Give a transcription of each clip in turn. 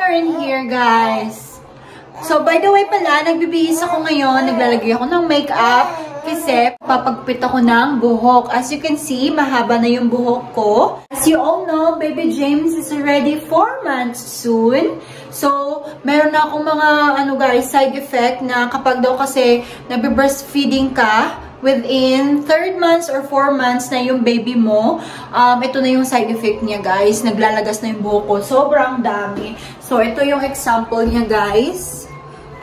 partner in here, guys. So, by the way pala, nagbibihis ako ngayon. Naglalagay ako ng makeup kasi papagpit ako ng buhok. As you can see, mahaba na yung buhok ko. As you all know, baby James is already 4 months soon. So, meron na akong mga, guys, side effect na kapag daw kasi nagbe-breastfeeding ka, within 3rd months or 4 months na yung baby mo, ito na yung side effect niya, guys. Naglalagas na yung buhok ko. Sobrang dami. So, ito yung example niya, guys.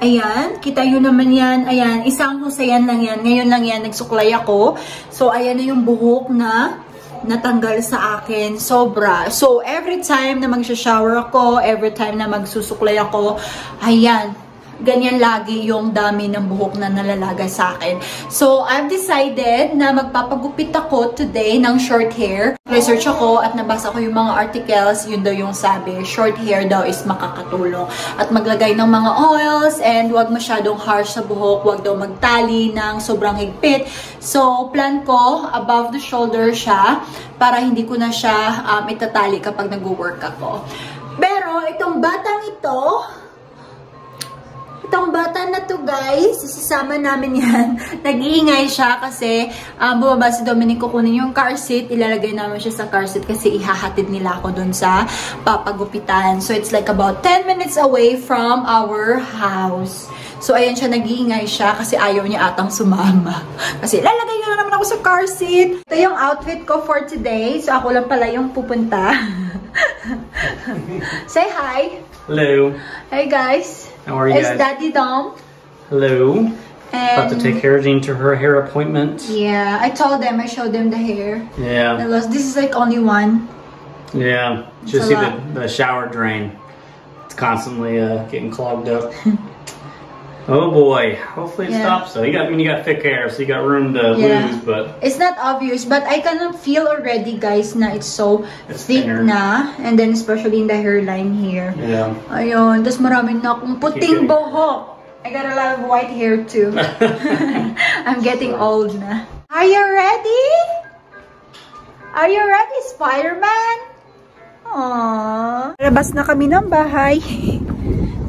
Ayan, kita nyo naman yan. Ayan, isang husayan lang yan. Ngayon lang yan, nagsuklay ako. So, ayan na yung buhok na natanggal sa akin. Sobra. So, every time na mag-shower ako, every time na magsusuklay ako, ayan, ganyan lagi yung dami ng buhok na nalalagay sa akin. So, I've decided na magpapagupit ako today ng short hair. Research ako at nabasa ko yung mga articles, yun daw yung sabi, short hair daw is makakatulong. At maglagay ng mga oils and wag masyadong harsh sa buhok, wag daw magtali ng sobrang higpit. So, plan ko, above the shoulder siya para hindi ko na siya itatali kapag nag-work ako. Pero, itong batang bata na to, guys, isasama namin yan. Nag-iingay siya kasi bumaba si Dominic, kukunin yung car seat. Ilalagay namin siya sa car seat kasi ihahatid nila ako dun sa papagupitan. So, it's like about 10 minutes away from our house. So, ayan siya, nag-iingay siya kasi ayaw niya atang sumama. Kasi lalagay na naman ako sa car seat. Ito yung outfit ko for today. So, ako lang pala yung pupunta. Say hi. Hello. Hey, guys. How are you guys? It's Daddy Dom. Hello. And about to take Jean to her hair appointment. Yeah, I told them, I showed them the hair. Yeah. This is like only one. Yeah. Just see the shower drain. It's constantly getting clogged up. Oh boy. Hopefully it stops though. You got thick hair, so you got room to lose, but it's not obvious, but I can feel already, guys, na it's so thick thinner. na, and then especially in the hairline here. Yeah. Ayun, tas marami na akong puting buhok. I got a lot of white hair too. I'm getting old na. Are you ready? Are you ready, Spider-Man? Aww. Labas na kami ng bahay.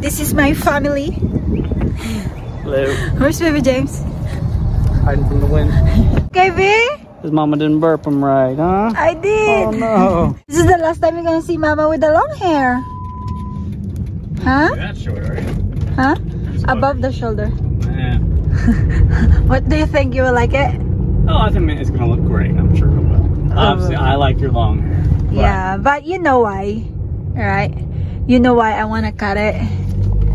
This is my family. Hello. Where's baby James? Hiding from the wind. Kevin? His mama didn't burp him right, huh? I did. Oh no. This is the last time you're gonna see Mama with the long hair. Huh? That's short, are you? Huh? Above the shoulder. Yeah. What do you think? You will like it? Oh, I think it's gonna look great. I'm sure it will. Obviously, I like your long hair. Yeah, but you know why, right? You know why I wanna cut it?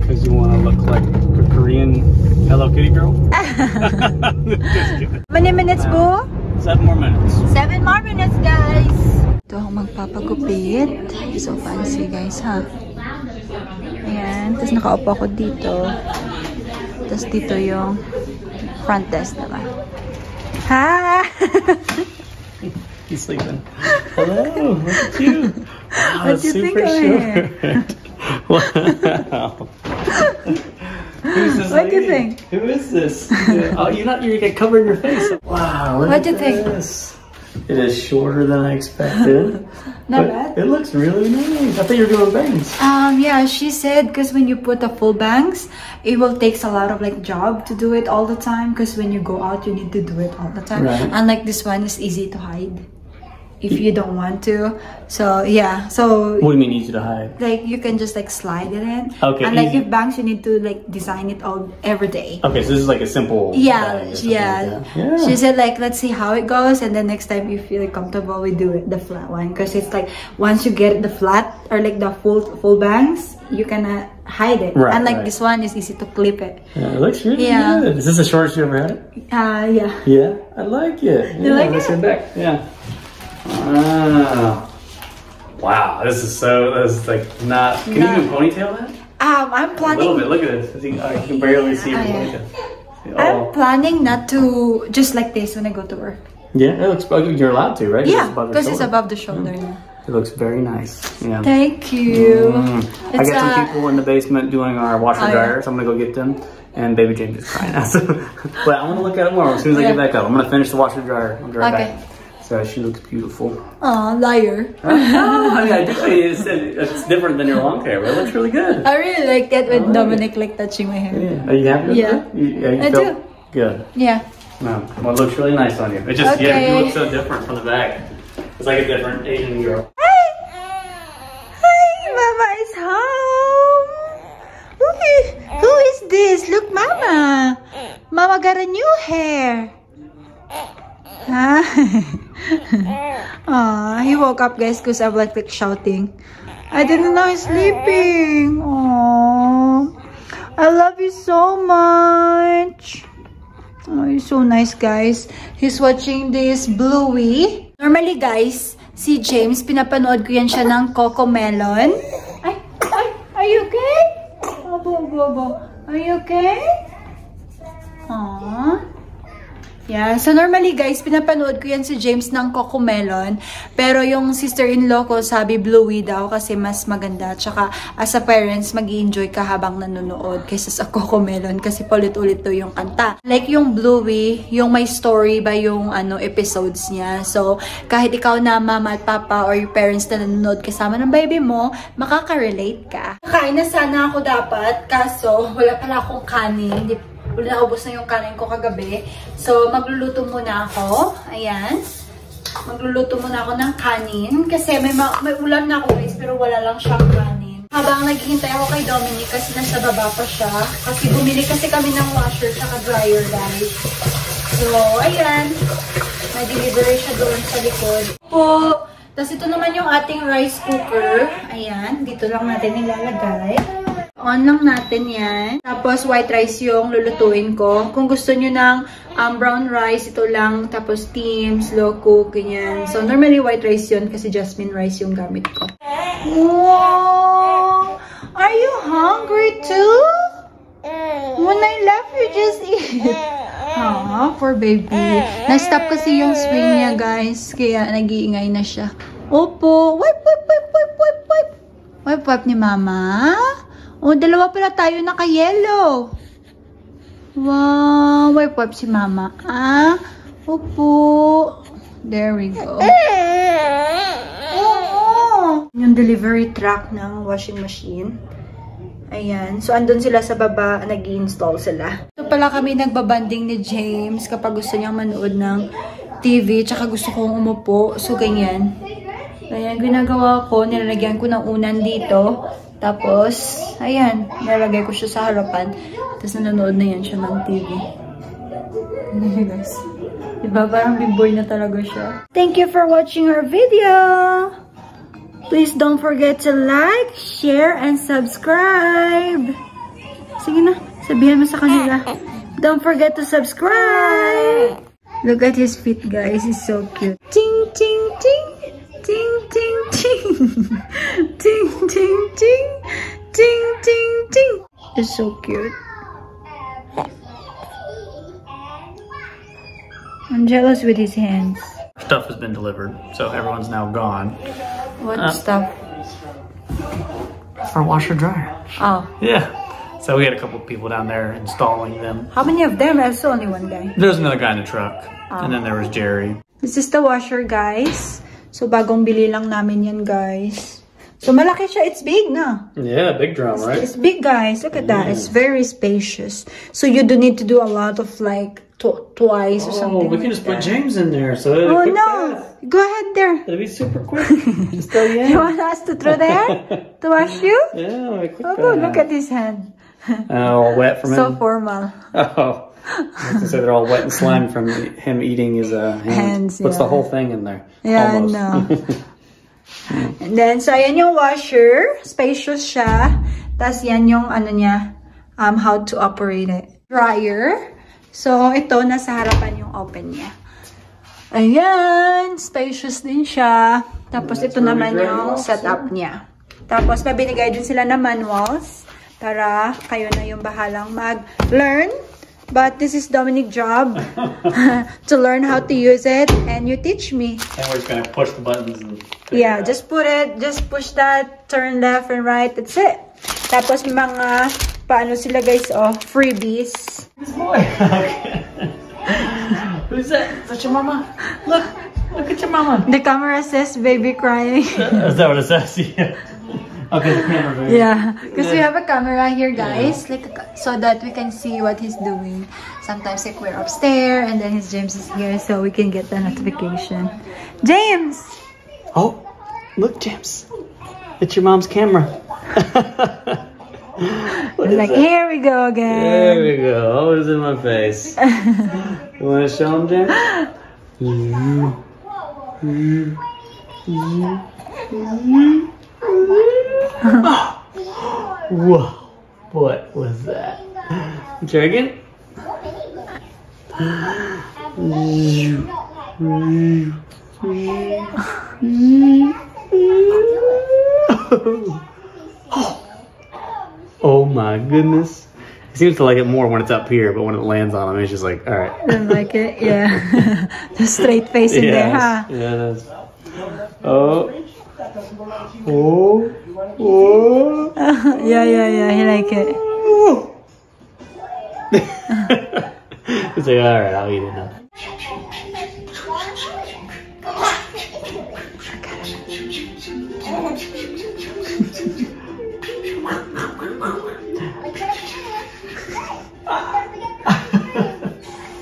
Because you want to look like a Korean Hello Kitty girl? Just kidding. How many minutes, Boo? 7 more minutes. 7 more minutes, guys. Ito ako magpapagupit. So fancy, guys, ha? Ayan. Tapos nakaupo ako dito. Tapos dito yung front desk naman. Ha! He's sleeping. Hello, look at you. Wow, What do you think of it? Wow. Who's this What do you lady? think? Who is this? Oh, you get covered in your face. Wow, look What at do you think? this. It is shorter than I expected. Not but bad. It looks really nice. I thought you were doing bangs. Yeah, she said because when you put the full bangs, it will take a lot of like job to do it all the time. Because when you go out, you need to do it all the time. Right. Unlike this one, is easy to hide if you don't want to. So yeah, so What do you mean easy to hide? like you can just like slide it in. Okay, And like easy. if bangs, you need to like design it all every day. Okay, so this is like a simple Yeah, bag or something yeah. like that. Yeah. She said like let's see how it goes, and then next time you feel like comfortable, we do it the flat one, because it's like once you get the flat or like the full bangs, you cannot hide it. Right, and like right. this one is easy to clip it. Yeah, it looks really Yeah. good. Is this the shortest you ever had it? Yeah. Yeah, I like it. You like let's it? get back. Yeah. Wow, this is like not. Can you even ponytail that? I'm A little planning. bit. Look at this. You can barely see your yeah. ponytail. I'm Oh. planning not to just like this when I go to work. Yeah, it looks. You're allowed to, right? Yeah, above your because it's shoulder. above the shoulder. Yeah. It looks very nice. Yeah. Thank you. I got some people in the basement doing our washer dryer, so I'm gonna go get them. And baby James is crying now. So, but I want to look at it more as soon as I get back up. I'm gonna finish the washer dryer. I'll be right back. So she looks beautiful. Aw, liar. It's different than your long hair, but it looks really good. I really like that when Dominic like touching my hair. Yeah. Are you happy with Yeah. it? I do. Good. Yeah. No, well, it looks really nice on you. It just, Okay. yeah, you look so different from the back. It's like a different Asian girl. Hi, Mama is home. Who is this? Look, Mama. Mama got a new hair. Huh? Aw, he woke up, guys, because I'm like shouting. I didn't know he's sleeping. Aww. I love you so much. Oh, he's so nice, guys. He's watching this Bluey. Normally, guys, si James, pinapanood ko yan siya ng Cocomelon. Ay, are you okay? Bobo. Are you okay? Aww. Yeah, so normally guys, pinapanood ko yan si James ng Cocomelon. Pero yung sister-in-law ko sabi Bluey daw kasi mas maganda. Tsaka as a parents, mag-i-enjoy ka habang nanonood kaysa sa Cocomelon kasi paulit-ulit to yung kanta. Like yung Bluey, yung may story ba yung episodes niya. So kahit ikaw na mama at papa or your parents na nanonood kasama ng baby mo, makaka-relate ka. Kain na sana ako dapat, kaso wala pala akong kanin. Naubos na yung kanin ko kagabi. So, magluluto muna ako. Ayan. Magluluto muna ako ng kanin. Kasi may ulam na ako guys, pero wala lang siyang kanin. Habang naghihintay ako kay Dominic kasi nasa baba pa siya. Kasi bumili kasi kami ng washer at dryer guys. So, ayan. Nag-delivery siya doon sa likod. Tapos ito naman yung ating rice cooker. Ayan. Dito lang natin nilalagay. On lang natin yan. Tapos, white rice yung lulutuin ko. Kung gusto nyo ng brown rice, ito lang. Tapos, steam, slow cook, ganyan. So, normally, white rice yun kasi jasmine rice yung gamit ko. Wow! Are you hungry too? When I left, you just eat. Aw, poor baby. Na-stop kasi yung swing niya, guys. Kaya, nag-iingay na siya. Opo. Wipe, wipe, wipe, wipe, wipe, wipe. Wipe, wipe ni Mama. Oh, dalawa pala tayo naka-yellow. Wow, wipe si Mama. Ah, opo. There we go. Oh, yung delivery truck ng washing machine. Ayan. So, andun sila sa baba. Nag-i-install sila. So, pala kami nagbabanding ni James kapag gusto niyang manood ng TV. Tsaka gusto kong umupo. So, ganyan. Ayan, ginagawa ko. Nilalagyan ko ng unan dito. Tapos, ayan, nilagay ko siya sa harapan. Tapos nanonood na yan siya ng TV. Ayan guys. Diba? Parang big boy na talaga siya. Thank you for watching our video! Please don't forget to like, share, and subscribe! Sige na, sabihan mo sa kanila. Don't forget to subscribe! Look at his feet guys, he's so cute. Ting, ting, ting! Ting, ting, ting. Ting, ting, ting. Ting, ting, ting. It's so cute. I'm jealous with his hands. Stuff has been delivered, so everyone's now gone. What stuff? For washer dryer. Oh. Yeah. So we had a couple of people down there installing them. How many of them? I saw only one guy. There was another guy in the truck. And then there was Jerry. This is the washer, guys. So, bagong bili lang namin yan, guys. So, malaki siya. It's big, no? Yeah, big drum, right? It's big, guys. Look at that. It's very spacious. So, you don't need to do a lot of, like, twice or something. Oh, we can just put James in there. So oh, no. Go ahead there. It'll be super quick. Just throw you in. You want us to throw there? To wash you? Yeah, quick. Oh, look at his hand. All wet from him. So formal. Oh. I was say they're all wet and slime from him eating his hands. Puts the whole thing in there. Yeah, almost. I know. And then, so ayan yung washer. Spacious siya. Tapos yan yung ano niya, how to operate it. Dryer. So, ito, nasa harapan yung open niya. Ayan. Spacious din siya. Tapos ito naman yung setup niya. Tapos, mabinigay din sila na manuals para kayo na yung bahalang mag-learn. But this is Dominic's job to learn how to use it, and you teach me. And we're just gonna push the buttons and yeah, just push that, turn left and right. That's it. Tapos mga paano sila guys? Oh, freebies. This boy. Okay. Who's that? Is that your mama? Look. Look at your mama. The camera says baby crying. Is that what it says? Yeah. Okay, the camera. Yeah, because we have a camera here, guys, like so that we can see what he's doing. Sometimes like we're upstairs and then his James is here, so we can get the notification. James! Oh, look, James. It's your mom's camera. Like, that? Here we go again. There we go. Always in my face. You want to show him, James? Whoa. What was that? Try again. Oh my goodness. He seems to like it more when it's up here, but when it lands on him, it's just like, alright. Doesn't like it, yeah. The straight face in there, huh? Yeah, it is. Oh. Oh. Oh. Yeah, he like it. It's like, alright, I'll eat it now.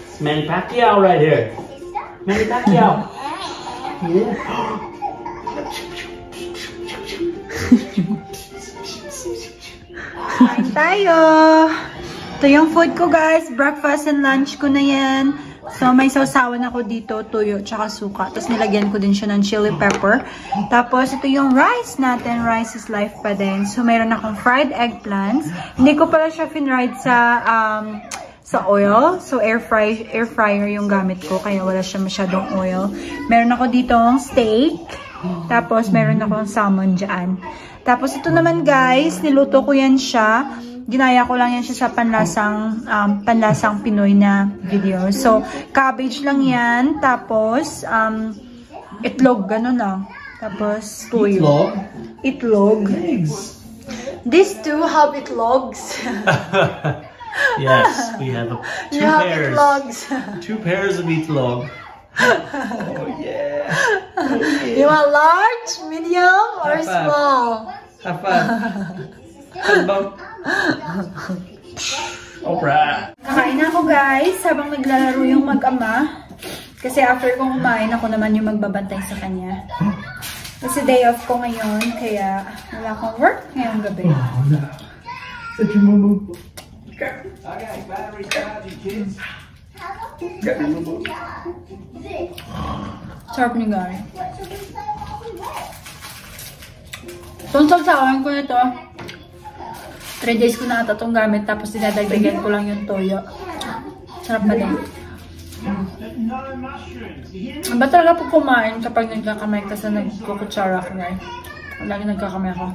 It's Manny Pacquiao right here. Manny Pacquiao. Yeah. Kain tayo. Ito yung food ko, guys. Breakfast and lunch ko na yan. So, may sausawan ako dito, tuyo, tsaka suka. Tapos, nilagyan ko din siya ng chili pepper. Tapos, ito yung rice natin. Rice is life pa din. So, mayroon akong fried eggplants. Hindi ko pala siya finried sa oil. So, air fryer yung gamit ko. Kaya wala siya masyadong oil. Meron ako ditong steak. Tapos, meron akong salmon dyan. Tapos, ito naman, guys. Niluto ko yan siya. Ginaya ko lang yan siya sa panlasang Pinoy na video. So, cabbage lang yan. Tapos, itlog. Ganun lang. Tapos, tuyo. Itlog. These two have itlogs. Yes, we have two pairs. Itlogs. 2 pairs of itlog. Oh yeah. You want large, medium, or small? Have fun. Alright. Kakain na ako, guys, habang naglalaro yung mag-ama. Kasi after kong kumain, ako naman yung magbabantay sa kanya. Kasi day off ko ngayon, kaya wala akong work ngayong gabi. Such a moo. Sarap ni Gary. Itong sausawan ko nito, 3 days ko na ata itong gamit, tapos dinadagdagan ko lang yung toyo. Sarap pa din. Ba talaga po kumain kapag nagkakamay kasi nagkukutsara ako na eh. Lagi nagkakamay ako.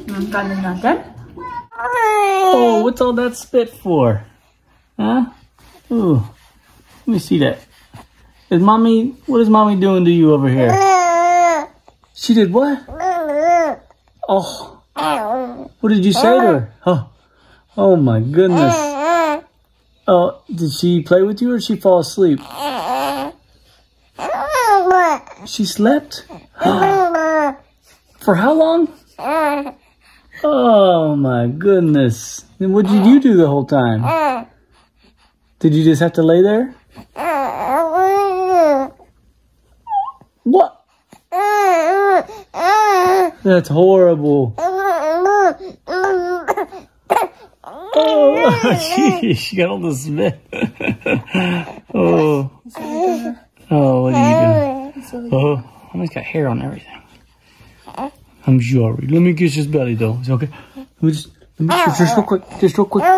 Ang kanin natin. Oh, what's all that spit for? Huh? Ooh. Let me see that. What is mommy doing to you over here? She did what? Oh. What did you say to her? Oh my goodness. Oh, did she play with you or did she fall asleep? She slept? For how long? Oh my goodness. Then what did you do the whole time? Did you just have to lay there? What? That's horrible. Oh, she got all the spit. Oh. Oh, what are you doing? Oh, almost got hair on everything. I'm sorry. Let me kiss his belly, though. Is it okay? Let me just real quick. Just real quick. Is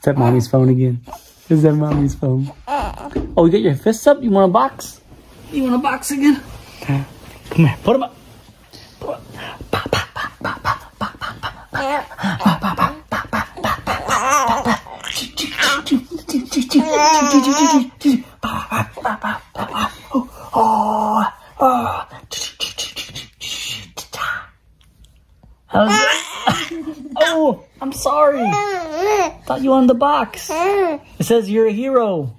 that mommy's phone again? Is that mommy's phone? Oh, you got your fists up? You want a box? You want a box again? Come here. Put them up. How's that? Oh, I'm sorry. Thought you were on the box. It says you're a hero.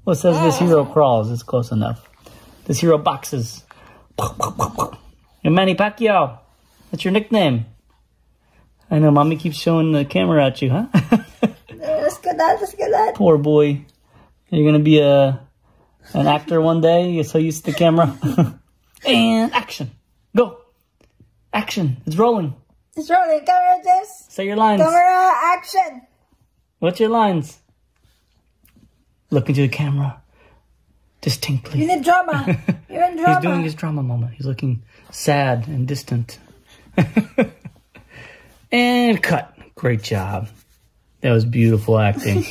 Well, it says this hero crawls. It's close enough. This hero boxes. You're Manny Pacquiao. That's your nickname. I know, Mommy keeps showing the camera at you, huh? Let's get that. Poor boy. You're gonna be an actor one day. You're so used to the camera. And action. Go. Action. It's rolling. It's rolling. Camera, Jess. Say your lines. Camera, action. What's your lines? Look into the camera. Distinctly. You need drama. You're in drama. He's doing his drama moment. He's looking sad and distant. And cut. Great job. That was beautiful acting.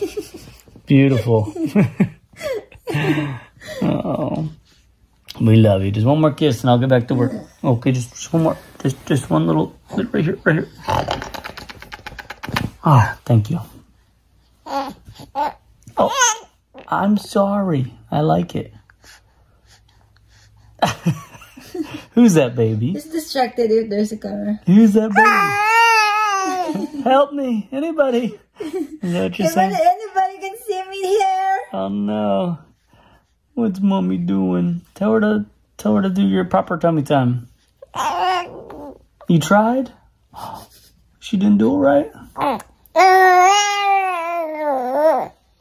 Beautiful. Oh, we love you. Just one more kiss and I'll get back to work. Okay, just one more. Just one little bit right here. Ah, thank you. Oh, I'm sorry. I like it. Who's that baby? Just distracted if there's a camera. Who's that baby? Help me. Anybody? Is that what you're saying? Anybody can see me here. Oh no. What's Mommy doing? Tell her to do your proper tummy time. You tried? She didn't do it right?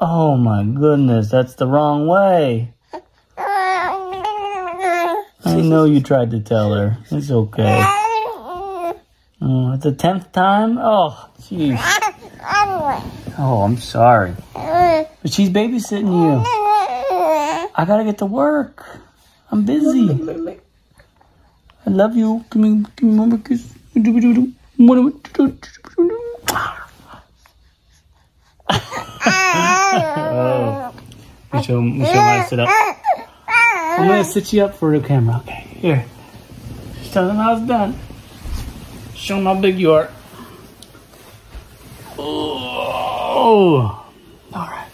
Oh my goodness, that's the wrong way. I know you tried to tell her. It's okay. Oh, it's the 10th time? Oh, jeez. Oh, I'm sorry. But she's babysitting you. I gotta get to work. I'm busy. I love you. Give me one more kiss. Oh, we show him how to sit up. I'm gonna sit you up for the camera. Okay, here. Just tell them how it's done. Show them how big you are. Oh, all right.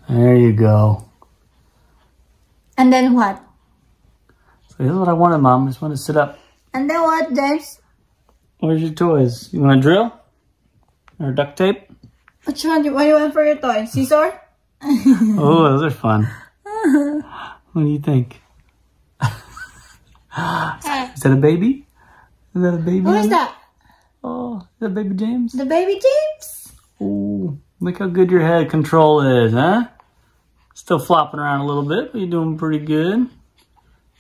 There you go. And then what? So this is what I wanted, Mom. I just want to sit up. And then what, James? Where's your toys? You want a drill? Or duct tape? Which one? What do you want for your toy? Scissor? Oh, those are fun. What do you think? Is that a baby? Is that a baby? Who is that? Oh, is that baby James? The baby James? Oh, look how good your head control is, huh? Still flopping around a little bit, but you're doing pretty good.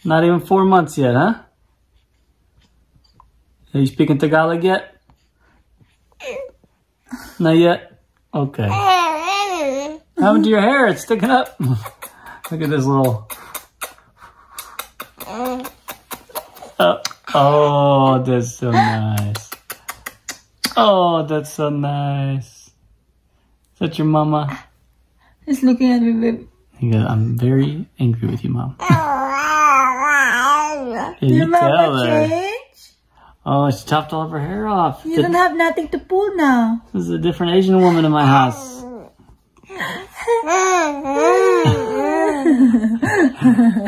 Not even 4 months yet, huh? Are you speaking Tagalog yet? Not yet? Okay. What happened to your hair? It's sticking up. Look at this little... Oh, that's so nice. Oh, that's so nice. Is that your mama? He's looking at me, babe. He goes, I'm very angry with you, Mom. Your mama changed? Oh, she chopped all of her hair off. You don't have nothing to pull now. This is a different Asian woman in my house.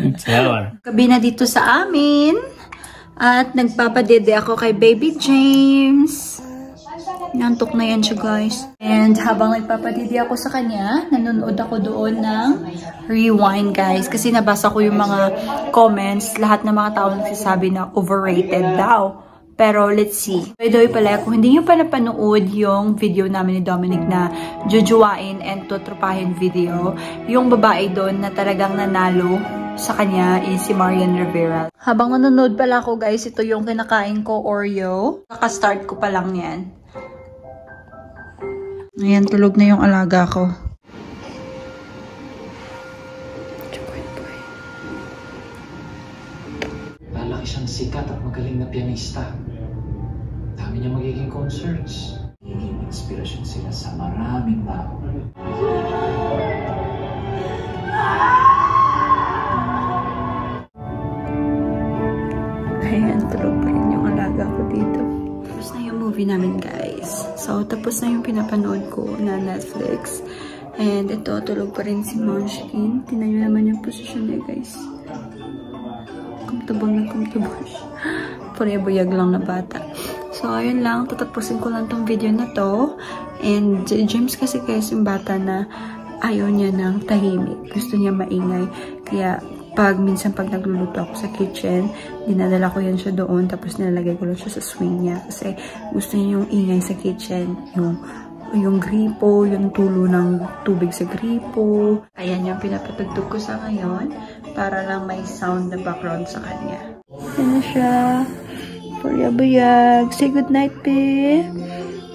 You tell her. Gabi na dito sa amin. At nagpapadede ako kay Baby James. Nantok na yan siya, guys. And habang nagpapadede ako sa kanya, nanonood ako doon ng Rewind, guys. Kasi nabasa ko yung mga comments. Lahat ng mga tao nagsasabi na overrated daw. Pero let's see. By the way pala, kung hindi nyo pa napanood yung video namin ni Dominic na jujuwain and tutropahin video, yung babae doon na talagang nanalo sa kanya is si Marian Rivera. Habang nanonood pala ako, guys, ito yung kinakain ko, Oreo. Kaka-start ko pa lang yan. Ayan, tulog na yung alaga ko. Lalaki siyang sikat at magaling na pianista. Dami niya magiging concerts. Hinging inspirasyon sila sa maraming tao. Ayan, tulog pa rin yung alaga ko dito. Tapos na yung movie namin, guys. So, tapos na yung pinapanood ko na Netflix. And ito, tulog pa rin si Munchkin. Tingnan nyo naman yung posisyon niya, guys. Comfortable na comfortable. puribuyag lang na bata. So, ayun lang. Tatapusin ko lang tong video na to. And James kasi yung bata na ayaw niya ng tahimik. Gusto niya maingay. Kaya, minsan pag nagluluto ako sa kitchen, dinadala ko yan siya doon. Tapos nilalagay ko lang siya sa swing niya. Kasi gusto niya yung ingay sa kitchen. Yung gripo, yung tulo ng tubig sa gripo. Ayan yung pinapatugtog ko sa ngayon. Para lang may sound na background sa kanya. Ayan na siya. Puriyabuyag. Say good night, P.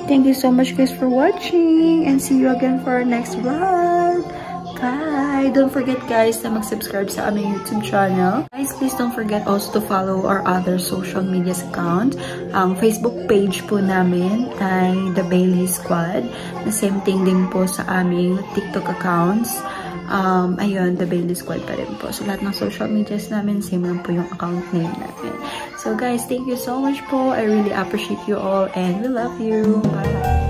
Thank you so much guys for watching. And see you again for our next vlog. Bye! Don't forget guys na mag-subscribe sa aming YouTube channel. Guys, please don't forget also to follow our other social media account. Ang Facebook page po namin ay The Bailey Squad. The same thing din po sa aming TikTok accounts. Ayun, The Bailey Squad pa rin po. So, lahat ng social medias namin, same lang po yung account name namin. So, guys, thank you so much po. I really appreciate you all and we love you. Bye!